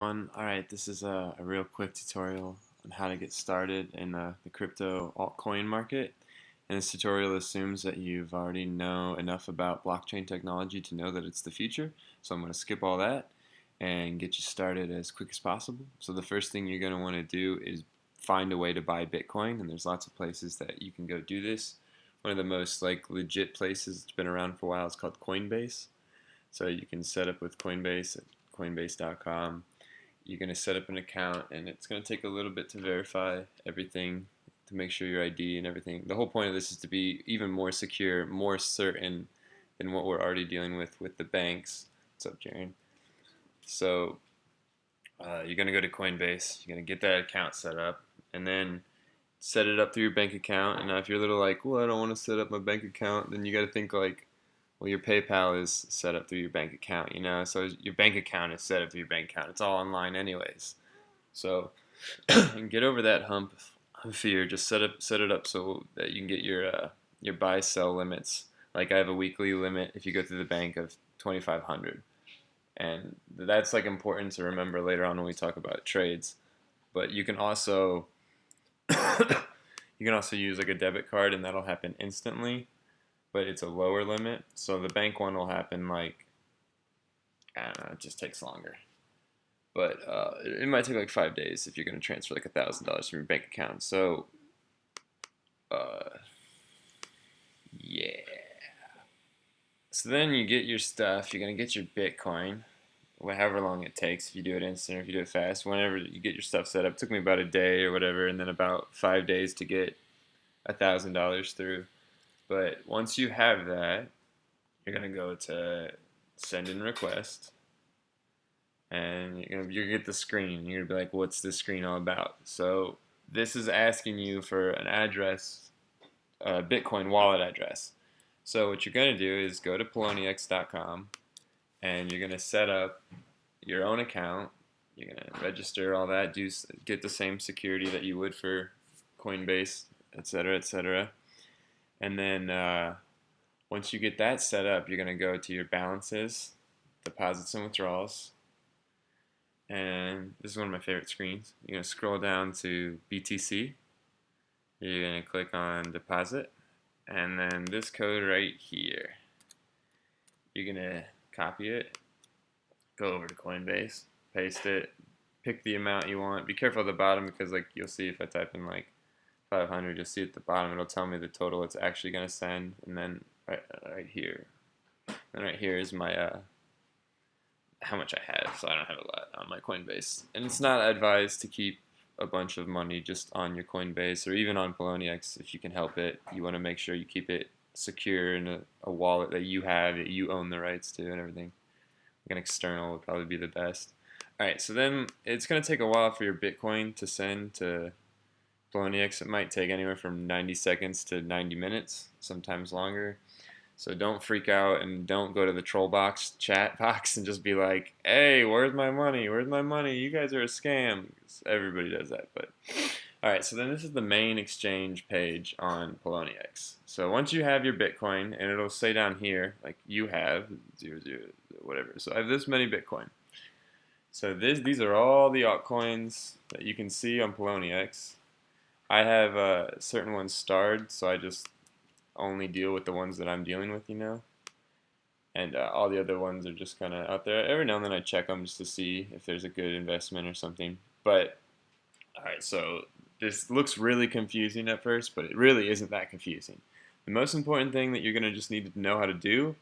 Alright, this is a real quick tutorial on how to get started in the crypto altcoin market. And this tutorial assumes that you've already know enough about blockchain technology to know that it's the future. So I'm going to skip all that and get you started as quick as possible. So the first thing you're going to want to do is find a way to buy Bitcoin, and there's lots of places that you can go do this. One of the most legit places that's been around for a while is called Coinbase. So you can set up with Coinbase at coinbase.com. You're going to set up an account, and it's going to take a little bit to verify everything, to make sure your ID and everything. The whole point of this is to be even more secure, more certain than what we're already dealing with the banks. What's up, Jaren? So you're going to go to Coinbase. You're going to get that account set up, and then set it up through your bank account. And now if you're a little like, well, I don't want to set up my bank account, then you got to think like, well, your PayPal is set up through your bank account, so your bank account is set up through your bank account. It's all online anyways. So, and get over that hump of fear. Just set it up so that you can get your buy sell limits. Like I have a weekly limit if you go through the bank of 2,500, and that's like important to remember later on when we talk about trades. But you can also use like a debit card, and that'll happen instantly, but it's a lower limit. So the bank one will happen like, I don't know, it just takes longer. But it might take like 5 days if you're going to transfer like $1,000 from your bank account. So, uh, yeah. So then you get your stuff. You're going to get your Bitcoin, however long it takes. If you do it instant or if you do it fast, whenever you get your stuff set up. It took me about a day or whatever, and then about 5 days to get $1,000 through. But once you have that, you're going to go to send in request, and you're gonna get the screen. You're gonna be like, what's this screen all about? So this is asking you for an address, a Bitcoin wallet address. So what you're gonna do is go to poloniex.com, and you're gonna set up your own account. You're gonna register all that, get the same security that you would for Coinbase, etc., etc. And then once you get that set up, you're gonna go to your balances, deposits and withdrawals, and this is one of my favorite screens. You're going to scroll down to BTC. You're going to click on deposit, and then this code right here. You're going to copy it, go over to Coinbase, paste it, pick the amount you want. Be careful at the bottom because like you'll see if I type in like 500, you'll see at the bottom it'll tell me the total it's actually going to send, and then right here. And right here is my how much I have, so I don't have a lot on my Coinbase. And it's not advised to keep a bunch of money just on your Coinbase or even on Poloniex if you can help it. You want to make sure you keep it secure in a wallet that you have, that you own the rights to and everything. Like an external would probably be the best. Alright, so then it's going to take a while for your Bitcoin to send to Poloniex. It might take anywhere from 90 seconds to 90 minutes, sometimes longer. So don't freak out and don't go to the troll box, chat box, and just be like, hey, where's my money? Where's my money? You guys are a scam. Everybody does that. But all right, so then this is the main exchange page on Poloniex. So once you have your Bitcoin, and it'll say down here, like you have, whatever. So I have this many Bitcoin. So these are all the altcoins that you can see on Poloniex. I have certain ones starred, so I just only deal with the ones that I'm dealing with. And all the other ones are just kind of out there. Every now and then I check them just to see if there's a good investment or something. But, alright, so this looks really confusing at first, but it really isn't that confusing. The most important thing that you're going to just need to know how to do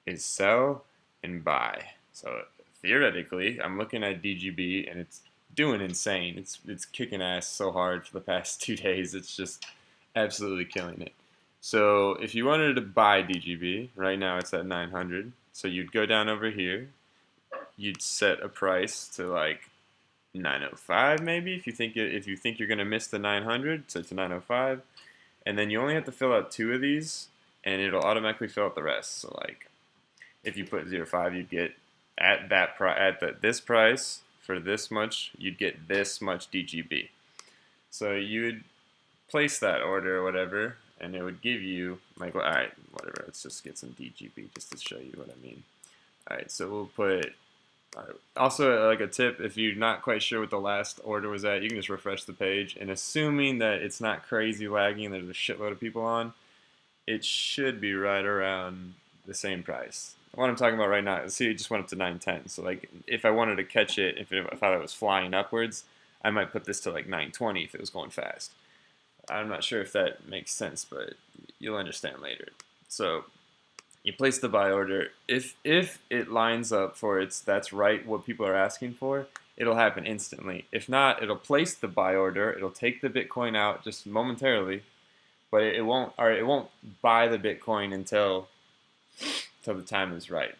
is sell and buy. So theoretically, I'm looking at DGB, and it's doing insane. It's kicking ass so hard for the past 2 days. It's just absolutely killing it. So if you wanted to buy DGB, right now it's at 900. So you'd go down over here. You'd set a price to like 905 maybe if you think you're gonna miss the 900. So it's 905, and then you only have to fill out 2 of these, and it'll automatically fill out the rest. So like if you put 05, you'd get this price for this much, you'd get this much DGB. So you would place that order or whatever, and it would give you like, well, all right, whatever. Let's just get some DGB just to show you what I mean. All right, so we'll put Also, like a tip, if you're not quite sure what the last order was at, you can just refresh the page, and assuming that it's not crazy lagging, there's a shitload of people on, it should be right around the same price. What I'm talking about right now, see, it just went up to 910. So like, if I wanted to catch it, if I thought it was flying upwards, I might put this to like 920 if it was going fast. I'm not sure if that makes sense, but you'll understand later. So you place the buy order. If it lines up for that's right what people are asking for, it'll happen instantly. If not, it'll place the buy order. It'll take the Bitcoin out just momentarily, but it won't buy the Bitcoin until the time is right.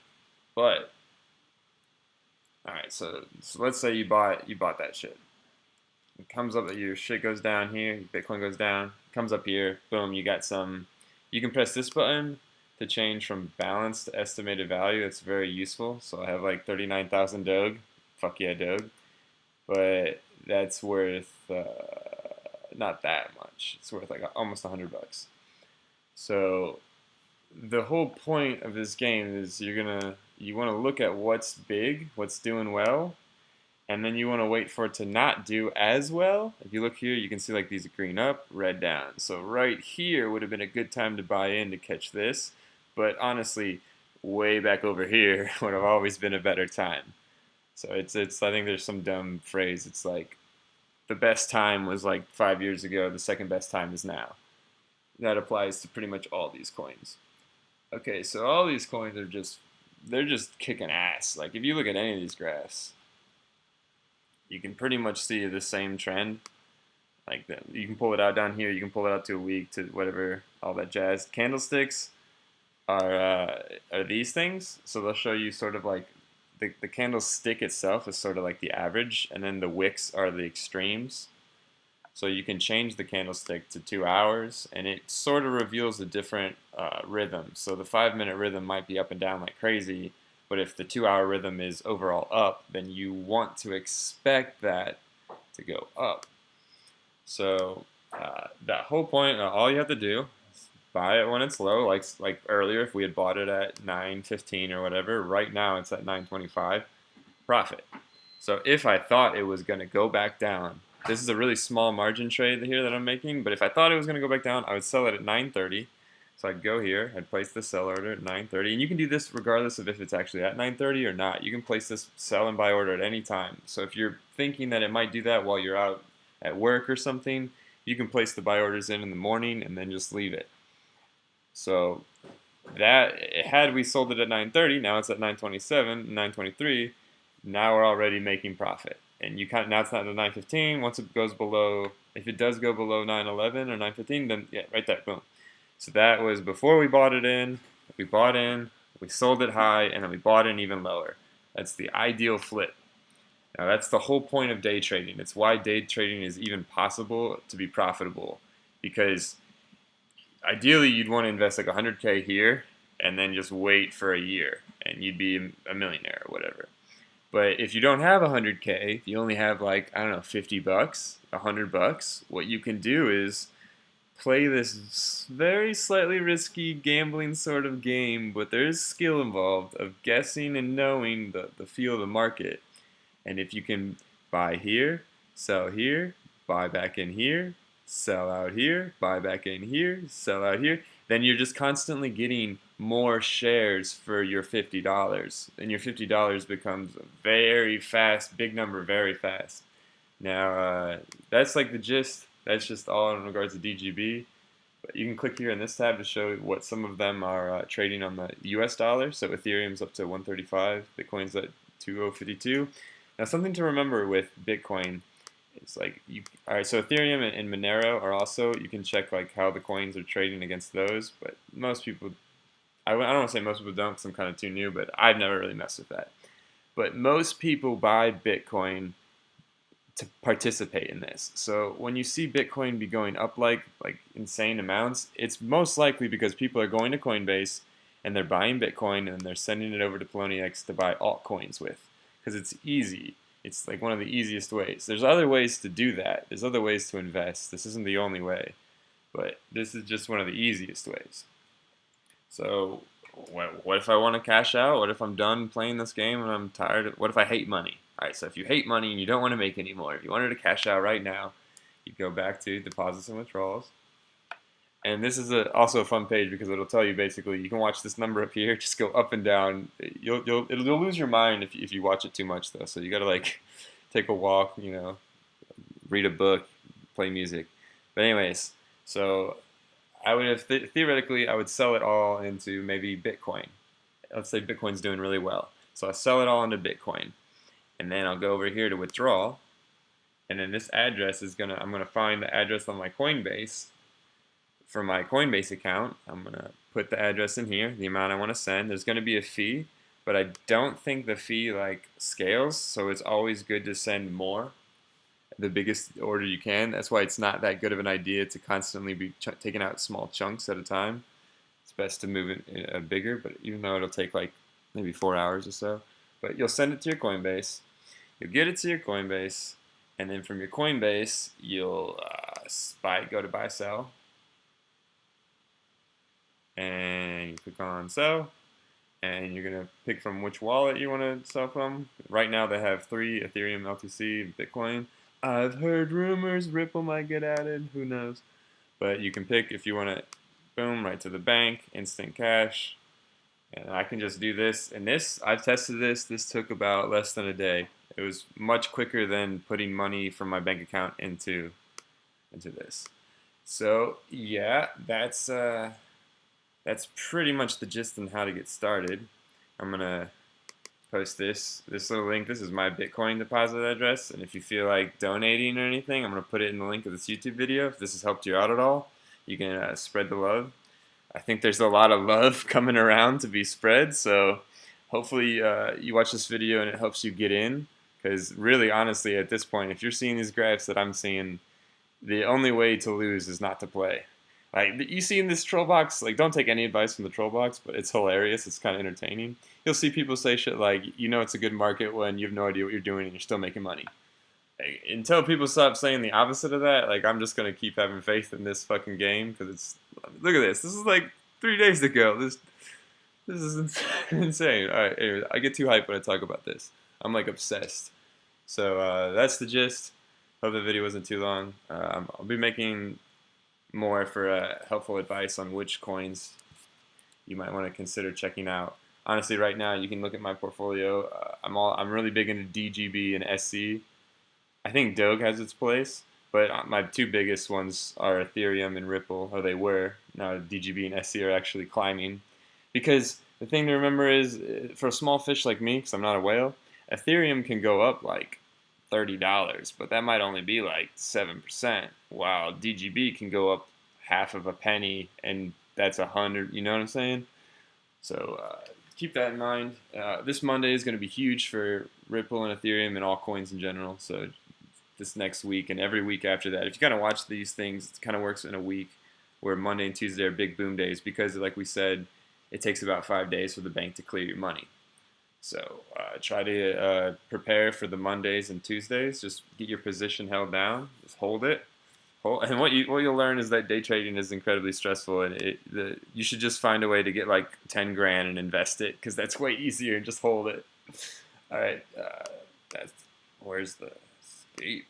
But all right, so let's say you bought that shit. It comes up that your shit goes down here, Bitcoin goes down, comes up here, boom, you got some. You can press this button to change from balance to estimated value. It's very useful. So I have like 39,000 Doge. Fuck yeah, Doge. But that's worth not that much. It's worth like almost $100. So the whole point of this game is you want to look at what's big, what's doing well, and then you want to wait for it to not do as well. If you look here, you can see like these green up, red down. So right here would have been a good time to buy in to catch this, but honestly, way back over here would have always been a better time. So it's I think there's some dumb phrase. It's like the best time was like 5 years ago. The second best time is now. That applies to pretty much all these coins. Okay, so all these coins are they're just kicking ass. Like if you look at any of these graphs, you can pretty much see the same trend. Like you can pull it out down here, you can pull it out to a week, to whatever, all that jazz. Candlesticks are these things, so they'll show you sort of like the candlestick itself is sort of like the average, and then the wicks are the extremes. So you can change the candlestick to 2 hours, and it sort of reveals a different rhythm. So the 5-minute rhythm might be up and down like crazy, but if the 2-hour rhythm is overall up, then you want to expect that to go up. So that whole point, all you have to do is buy it when it's low, like earlier if we had bought it at 9.15 or whatever. Right now it's at 9.25, profit. So if I thought it was going to go back down, this is a really small margin trade here that I'm making, but if I thought it was going to go back down, I would sell it at 9.30. So I'd go here, I'd place the sell order at 9.30, and you can do this regardless of if it's actually at 9.30 or not. You can place this sell and buy order at any time. So if you're thinking that it might do that while you're out at work or something, you can place the buy orders in the morning and then just leave it. So that, had we sold it at 9.30, now it's at 9.27, 9.23, now we're already making profit. And you now it's not at 9.15. Once it goes below, if it does go below 9.11 or 9.15, then yeah, right there, boom. So that was before we bought it in. We bought in, we sold it high, and then we bought in even lower. That's the ideal flip. Now that's the whole point of day trading. It's why day trading is even possible to be profitable, because ideally you'd want to invest like 100K here and then just wait for a year and you'd be a millionaire or whatever. But if you don't have 100K, if you only have like, I don't know, 50 bucks, $100, what you can do is play this very slightly risky gambling sort of game, but there is skill involved of guessing and knowing the feel of the market. And if you can buy here, sell here, buy back in here, sell out here, buy back in here, sell out here, then you're just constantly getting more shares for your $50. And your $50 becomes a very fast, big number very fast. Now, that's like the gist. That's just all in regards to DGB. But you can click here in this tab to show what some of them are trading on the US dollar. So Ethereum's up to 135, Bitcoin's at 2052. Now, something to remember with Bitcoin is like all right. So Ethereum and Monero are also, you can check like how the coins are trading against those. But most people, I don't want to say most people don't, because I'm kind of too new, but I've never really messed with that. But most people buy Bitcoin to participate in this. So when you see Bitcoin be going up like insane amounts, it's most likely because people are going to Coinbase and they're buying Bitcoin and they're sending it over to Poloniex to buy altcoins with, because it's easy. It's like one of the easiest ways. There's other ways to do that. There's other ways to invest. This isn't the only way, but this is just one of the easiest ways. So what if I want to cash out? What if I'm done playing this game and I'm tired? What if I hate money? All right, so if you hate money and you don't want to make any more, if you wanted to cash out right now, you go back to deposits and withdrawals. And this is also a fun page because it'll tell you basically you can watch this number up here, just go up and down. You'll lose your mind if you watch it too much though. So you gotta like take a walk, read a book, play music. But anyways, so I would have theoretically I would sell it all into maybe Bitcoin. Let's say Bitcoin's doing really well, so I sell it all into Bitcoin, and then I'll go over here to withdraw, and then this address I'm gonna find the address on my Coinbase. For my Coinbase account, I'm gonna put the address in here, the amount I want to send. There's gonna be a fee, but I don't think the fee like scales, so it's always good to send more, the biggest order you can. That's why it's not that good of an idea to constantly be taking out small chunks at a time. It's best to move it bigger, but even though it'll take like maybe 4 hours or so. But you'll send it to your Coinbase, you'll get it to your Coinbase, and then from your Coinbase, you'll go to buy sell, and you click on sell, and you're gonna pick from which wallet you want to sell from. Right now they have 3: Ethereum, LTC, Bitcoin. I've heard rumors Ripple might get added, who knows. But you can pick if you want to, boom, right to the bank, instant cash. And I can just do this. And I've tested this took about less than a day. It was much quicker than putting money from my bank account into this. So yeah, that's pretty much the gist on how to get started. I'm gonna post this little link. This is my Bitcoin deposit address, and if you feel like donating or anything, I'm gonna put it in the link of this YouTube video. If this has helped you out at all, you can spread the love. I think there's a lot of love coming around to be spread, so hopefully you watch this video and it helps you get in, because really honestly at this point, if you're seeing these graphs that I'm seeing, the only way to lose is not to play. Like, you see in this troll box, like, don't take any advice from the troll box, but it's hilarious. It's kind of entertaining. You'll see people say shit like, it's a good market when you have no idea what you're doing and you're still making money. Like, until people stop saying the opposite of that, like, I'm just going to keep having faith in this fucking game, because look at this. This is like 3 days ago. This is insane. All right, anyway, I get too hyped when I talk about this. I'm, like, obsessed. So, that's the gist. Hope the video wasn't too long. I'll be making more for helpful advice on which coins you might want to consider checking out. Honestly, right now you can look at my portfolio. I'm really big into DGB and SC. I think Doge has its place, but my 2 biggest ones are Ethereum and Ripple, or they were. Now DGB and SC are actually climbing, because the thing to remember is, for a small fish like me, because I'm not a whale, Ethereum can go up like $30, but that might only be like 7%. While DGB can go up half of a penny, and that's 100. You know what I'm saying? So keep that in mind. This Monday is going to be huge for Ripple and Ethereum and all coins in general. So this next week and every week after that, if you kind of watch these things, it kind of works in a week where Monday and Tuesday are big boom days, because, like we said, it takes about 5 days for the bank to clear your money. So try to prepare for the Mondays and Tuesdays. Just get your position held down. Just hold it. And what you'll learn is that day trading is incredibly stressful, and you should just find a way to get like 10 grand and invest it, because that's way easier. Just hold it. All right. Where's the escape?